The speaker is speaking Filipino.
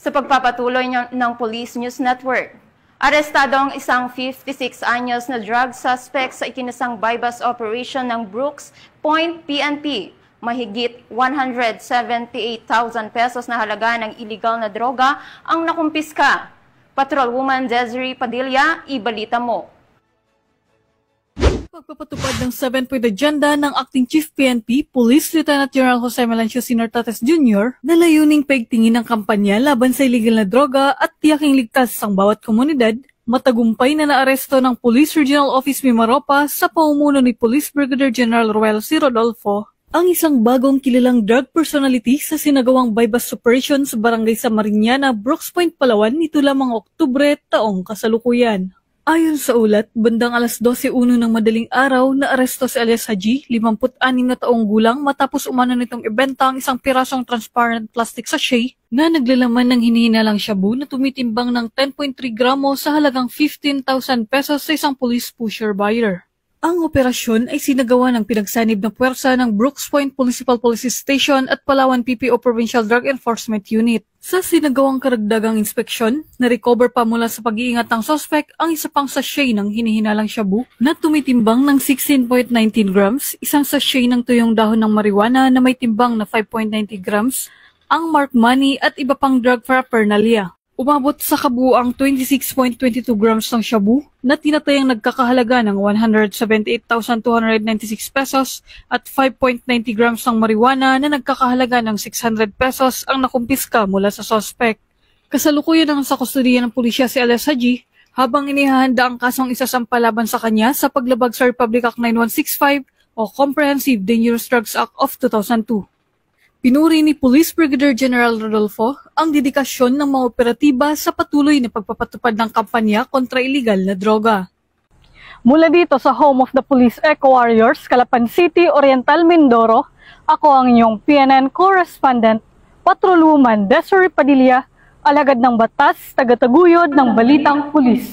Sa pagpapatuloy ng Police News Network, arestado ang isang 56 anyos na drug suspect sa ikinasang bypass operation ng Brooks Point PNP. Mahigit 178,000 pesos na halaga ng illegal na droga ang nakumpiska. Patrolwoman Desiree Padilla, ibalita mo. Pagpapatupad ng 7-point agenda ng Acting Chief PNP, Police Lieutenant General Jose Melancio Sr. Tates Jr. na layuning paigtingin ng kampanya laban sa illegal na droga at tiyaking ligtas ang bawat komunidad, matagumpay na naaresto ng Police Regional Office Mimaropa sa pamumuno ni Police Brigadier General Roel C. Rodolfo, ang isang bagong kilalang drug personality sa sinagawang bypass operation sa Barangay Samariñana, Brooks Point, Palawan nito lamang Oktubre taong kasalukuyan. Ayon sa ulat, bandang alas 12:01 ng madaling araw, naaresto si alias Haji, 56 na taong gulang matapos umano nitong ibenta ang isang pirasong transparent plastic sachet na naglalaman ng hinihinalang shabu na tumitimbang ng 10.3 gramo sa halagang 15,000 pesos sa isang police pusher buyer. Ang operasyon ay sinagawa ng pinagsanib na puwersa ng Brooks Point Municipal Police Station at Palawan PPO Provincial Drug Enforcement Unit. Sa sinagawang karagdagang inspeksyon, na-recover pa mula sa pag-iingat ng suspect ang isa pang sachet ng hinihinalang shabu na tumitimbang ng 16.19 grams, isang sachet ng tuyong dahon ng marijuana na may timbang na 5.90 grams, ang marked money at iba pang drug paraphernalia. Umabot sa kabuuang 26.22 grams ng shabu na tinatayang nagkakahalaga ng 178,296 pesos at 5.90 grams ng marijuana na nagkakahalaga ng 600 pesos ang nakumpiska mula sa suspect. Kasalukuyan ang sa kustodiya ng pulisya si alias Haji habang inihahanda ang kasong isasampa laban sa kanya sa paglabag sa Republic Act 9165 o Comprehensive Dangerous Drugs Act of 2002. Pinuri ni Police Brigadier General Rodolfo ang dedikasyon ng mga operatiba sa patuloy na pagpapatupad ng kampanya kontra iligal na droga. Mula dito sa Home of the Police Eco Warriors, Calapan City, Oriental, Mindoro, ako ang inyong PNN correspondent, Patrolwoman Desiree Padilla, alagad ng batas, tagataguyod ng Balitang Pulis.